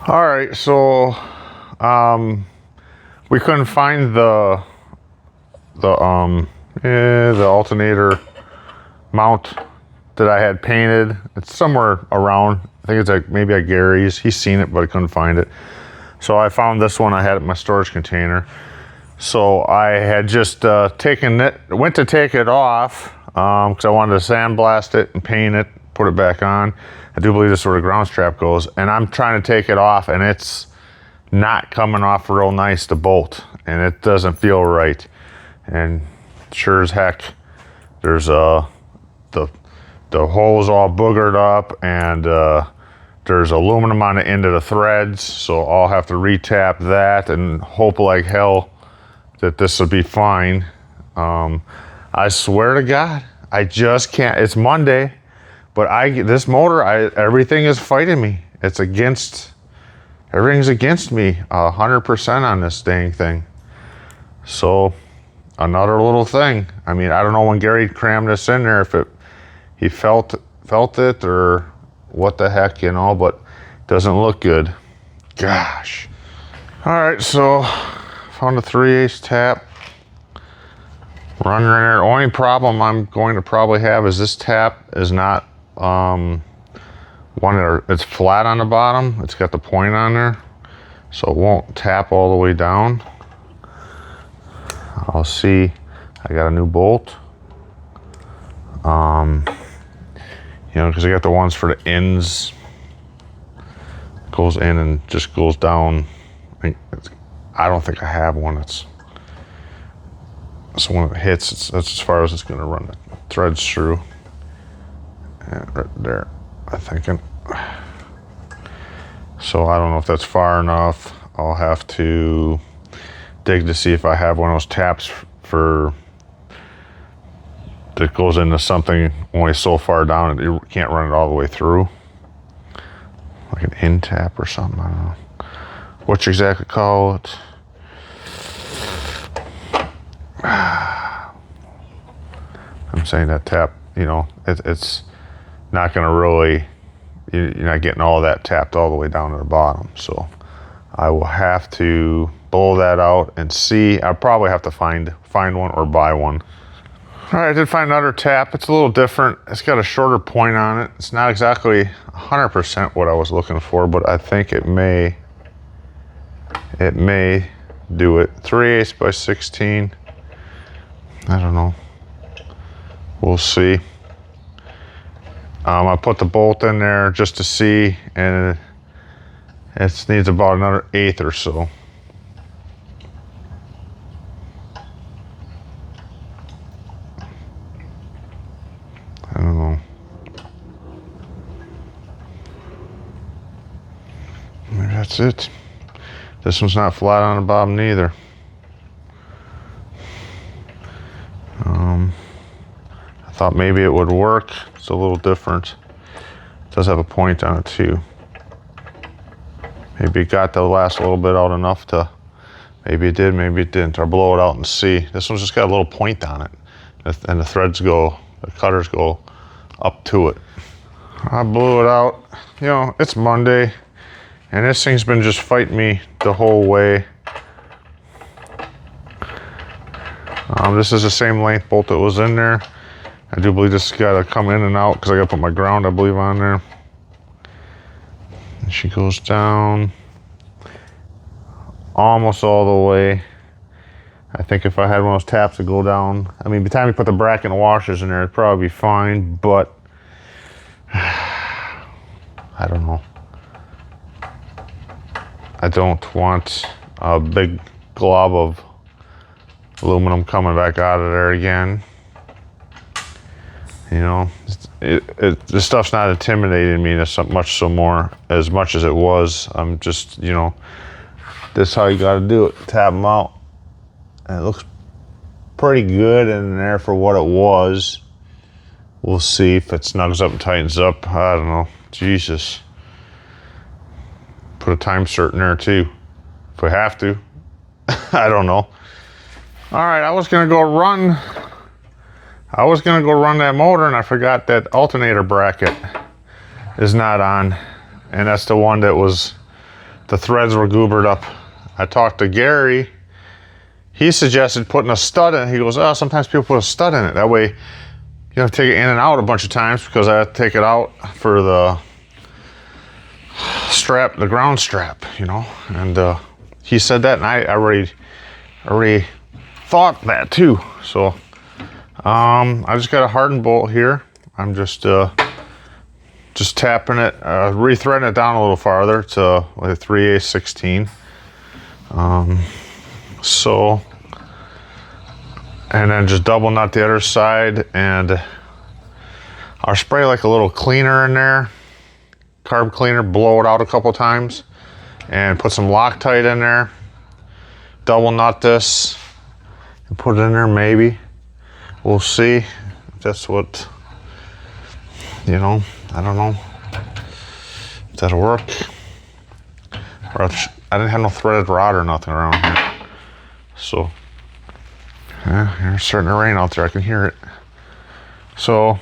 All right, so we couldn't find the alternator mount that I had painted. It's somewhere around. I think it's like maybe at Gary's. He's seen it, but I couldn't find it. So I found this one. I had it in my storage container. So I had just went to take it off because I wanted to sandblast it and paint it, put it back on. I do believe this is where the ground strap goes, and I'm trying to take it off, and it's not coming off real nice, the bolt, and it doesn't feel right. And sure as heck, there's the hole's all boogered up, and there's aluminum on the end of the threads, so I'll have to retap that and hope like hell that this will be fine. I swear to God, I just can't. It's Monday, but this motor, everything is fighting me. Everything's against me 100% on this dang thing. So another little thing. I mean, I don't know when Gary crammed this in there, if he felt it or what the heck, but it doesn't look good. Gosh. All right, so found a 3/8 tap. Running in there. Only problem I'm going to probably have is this tap is not it's flat on the bottom. It's got the point on there, so it won't tap all the way down. I'll see. I got a new bolt. Because I got the ones for the ends. Goes in and just goes down. I don't think I have one that's. So when it hits, that's as far as it's going to run the threads through. And right there, I'm thinking. So I don't know if that's far enough. I'll have to dig to see if I have one of those taps that goes into something only so far down that you can't run it all the way through. Like an end tap or something, I don't know. What you exactly call it. I'm saying that tap, it's not going to really, you're not getting all that tapped all the way down to the bottom. So I will have to blow that out and see. I'll probably have to find one or buy one. All right, I did find another tap. It's a little different. It's got a shorter point on it. It's not exactly 100% what I was looking for, but I think it may do it. 3/8 by 16. I don't know. We'll see. I put the bolt in there just to see, and it needs about another 1/8 or so. I don't know. Maybe that's it. This one's not flat on the bottom neither. I thought maybe it would work. It's a little different. It does have a point on it too. Maybe it got the last little bit out enough to, maybe it did, maybe it didn't. Or blow it out and see. This one's just got a little point on it. And the cutters go up to it. I blew it out. It's Monday, and this thing's been just fighting me the whole way. This is the same length bolt that was in there. I do believe this has got to come in and out because I got to put my ground, I believe, on there. And she goes down almost all the way. I think if I had one of those taps to go down, I mean, by the time you put the bracket and washers in there, it'd probably be fine, but I don't know. I don't want a big glob of aluminum coming back out of there again. This stuff's not intimidating me as much as it was. I'm just, this is how you got to do it. Tap them out. And it looks pretty good in there for what it was. We'll see if it snugs up and tightens up. I don't know. Jesus. Put a time certain there too, if we have to. I don't know. All right, I was gonna go run that motor, and I forgot that alternator bracket is not on, and that's the one that was the threads were goobered up. I talked to Gary. He suggested putting a stud in it. He goes, oh, sometimes people put a stud in it. That way you have to take it in and out a bunch of times, because I have to take it out for the strap, the ground strap, you know. And he said that, and I already thought that too. So I just got a hardened bolt here. I'm just tapping it, rethreading it down a little farther to like 3/8 16. So, and then just double knot the other side, and I'll spray like a little cleaner in there, carb cleaner, blow it out a couple times, and put some Loctite in there, double knot this, and put it in there maybe. We'll see if that's what, you know, I don't know if that'll work. Or if, I didn't have no threaded rod or nothing around here. So, yeah, it's starting to rain out there. I can hear it. So,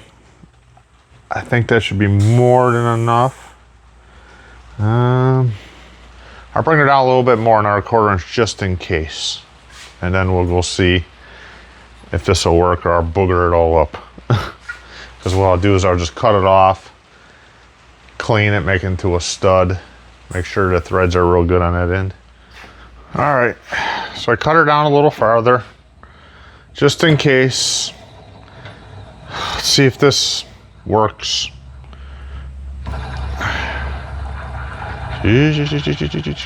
I think that should be more than enough. I'll bring it down a little bit more, another 1/4 inch, just in case. And then we'll go see if this will work, or I'll booger it all up. Because what I'll do is I'll just cut it off, clean it, make it into a stud, make sure the threads are real good on that end. All right, so I cut her down a little farther, just in case. Let's see if this works.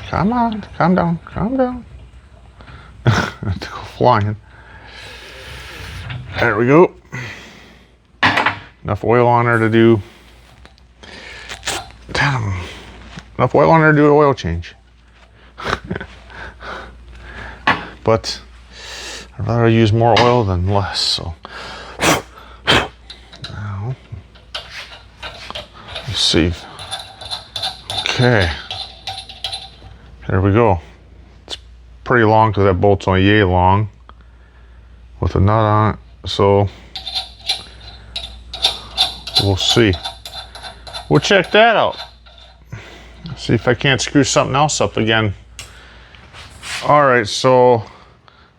Come on, calm down, calm down. I have to go flying. There we go. Enough oil on there to do, damn, enough oil on there to do an oil change. But I'd rather use more oil than less, so. Now, let's see. Okay. There we go. It's pretty long because that bolt's only yay long with a nut on it, so we'll see. We'll check that out. See if I can't screw something else up again. All right, so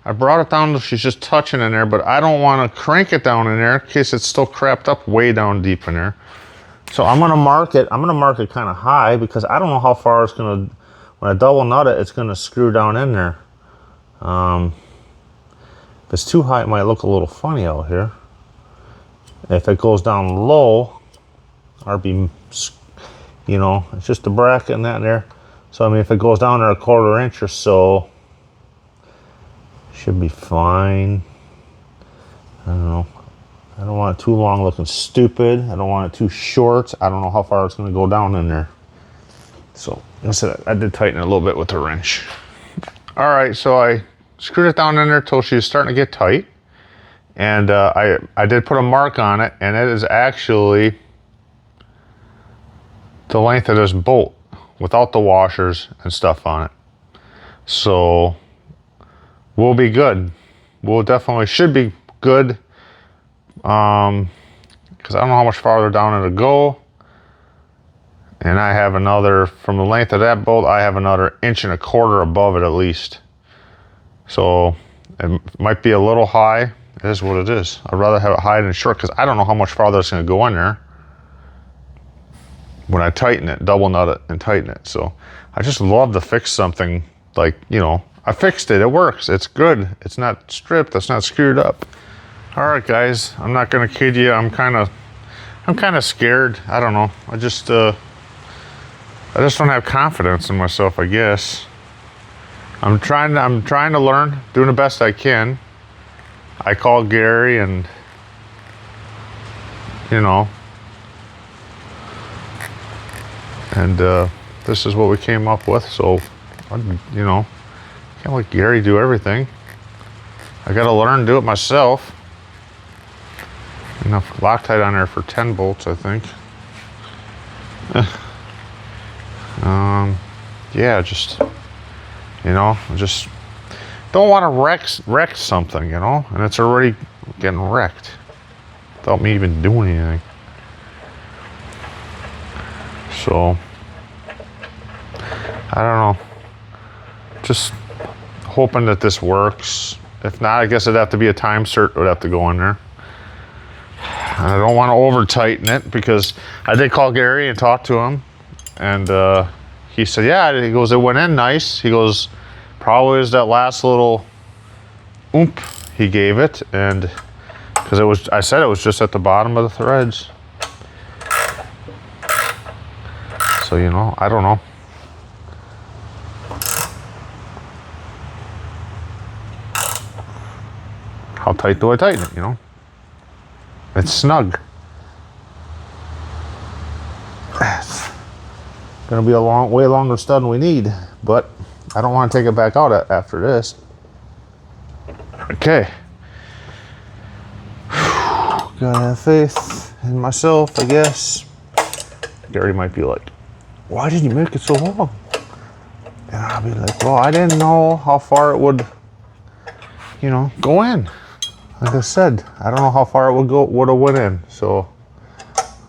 I brought it down till she's just touching in there, but I don't want to crank it down in there in case it's still crapped up way down deep in there. So I'm gonna mark it. I'm gonna mark it kind of high, because I don't know how far it's gonna, when I double nut it, it's gonna screw down in there. If it's too high, it might look a little funny out here. If it goes down low, or be, you know, it's just a bracket and that in there. So I mean, if it goes down there a 1/4 inch or so, should be fine. I don't know. I don't want it too long looking stupid. I don't want it too short. I don't know how far it's going to go down in there. So like I said, I did tighten it a little bit with the wrench. All right, so I screwed it down in there till she's starting to get tight. And I did put a mark on it, and it is actually the length of this bolt without the washers and stuff on it. So we'll be good. We'll definitely should be good. Because I don't know how much farther down it'll go. And I have another, from the length of that bolt, I have another 1.25 inches above it at least. So it might be a little high. It is what it is. I'd rather have it high than short, because I don't know how much farther it's going to go in there when I tighten it, double nut it and tighten it. So I just love to fix something, like, you know, I fixed it, it works, it's good, it's not stripped, it's not screwed up. All right, guys, I'm not gonna kid you, I'm kind of scared. I don't know, I just don't have confidence in myself, I guess. I'm trying to learn, doing the best I can. I called Gary, and you know, and this is what we came up with. So, you know, can't let Gary do everything. I gotta learn to do it myself. Enough Loctite on there for 10 bolts, I think. Yeah, just, you know, just don't want to wreck something, you know, and it's already getting wrecked without me even doing anything. So I don't know. Just hoping that this works. If not, I guess it'd have to be a time cert would have to go in there. I don't want to over tighten it because I did call Gary and talk to him, and he said, yeah, he goes, it went in nice. He goes, probably is that last little oomph he gave it, and because it was, I said it was just at the bottom of the threads. So, you know, I don't know. How tight do I tighten it, you know? It's snug. It's gonna be a way longer stud than we need, but I don't want to take it back out after this. Okay. Gotta have faith in myself, I guess. Gary might be like, why did you make it so long? And I'll be like, well, I didn't know how far it would, you know, go in. Like I said, I don't know how far it would have went in, so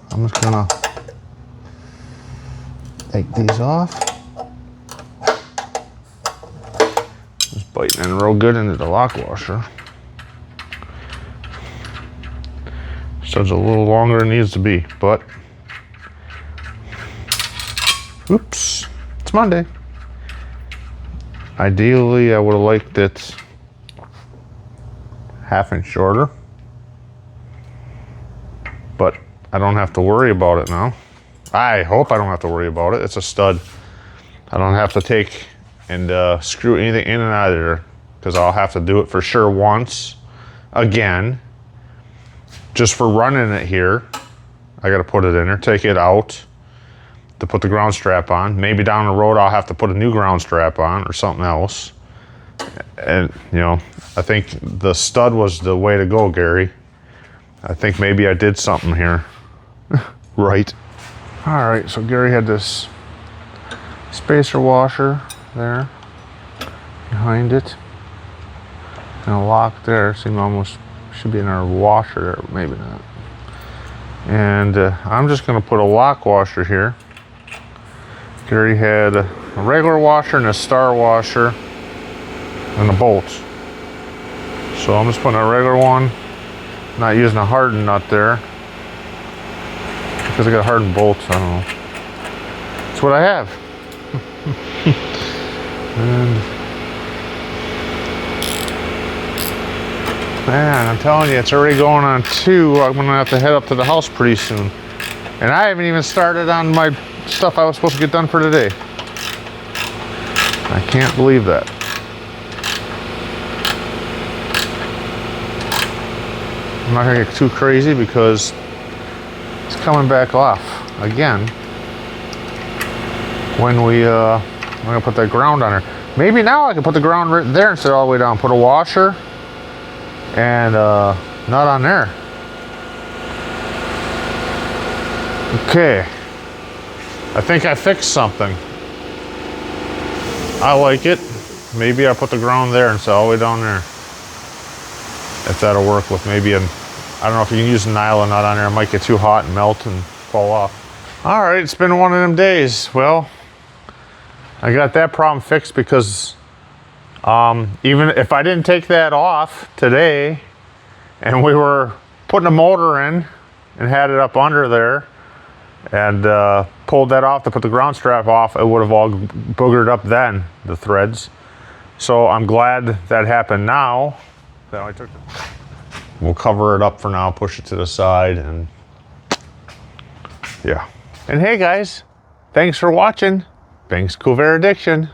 I'm just gonna take these off. Just biting in real good into the lock washer. Stud's a little longer than it needs to be, but oops, it's Monday. Ideally, I would have liked it half-inch shorter, but I don't have to worry about it now. I hope I don't have to worry about it. It's a stud. I don't have to take and screw anything in and out of there, because I'll have to do it for sure once again, just for running it here. I got to put it in there, take it out to put the ground strap on. Maybe down the road I'll have to put a new ground strap on or something else. And you know, I think the stud was the way to go, Gary. I think maybe I did something here right. All right, so Gary had this spacer washer there behind it and a lock there. Seemed almost should be in our washer there, but maybe not. And I'm just gonna put a lock washer here. Gary had a regular washer and a star washer and a bolt. So I'm just putting a regular one, not using a hardened nut there, because I got a hardened bolt, I don't know. That's what I have. And man, I'm telling you, it's already going on 2. I'm gonna have to head up to the house pretty soon. And I haven't even started on my stuff I was supposed to get done for today. I can't believe that. I'm not gonna get too crazy because it's coming back off again when I'm gonna put that ground on there. Maybe now I can put the ground right there instead of all the way down. Put a washer and nut on there. Okay, I think I fixed something. I like it. Maybe I put the ground there instead of all the way down there. If that'll work with maybe I don't know if you can use a nylon nut on there. It might get too hot and melt and fall off. All right, it's been one of them days. Well, I got that problem fixed because even if I didn't take that off today and we were putting a motor in and had it up under there and pulled that off to put the ground strap off, it would have all boogered up then, the threads. So I'm glad that happened now. That I took it. We'll cover it up for now, push it to the side, and yeah. And hey guys, thanks for watching. Thanks, Corvair Addiction.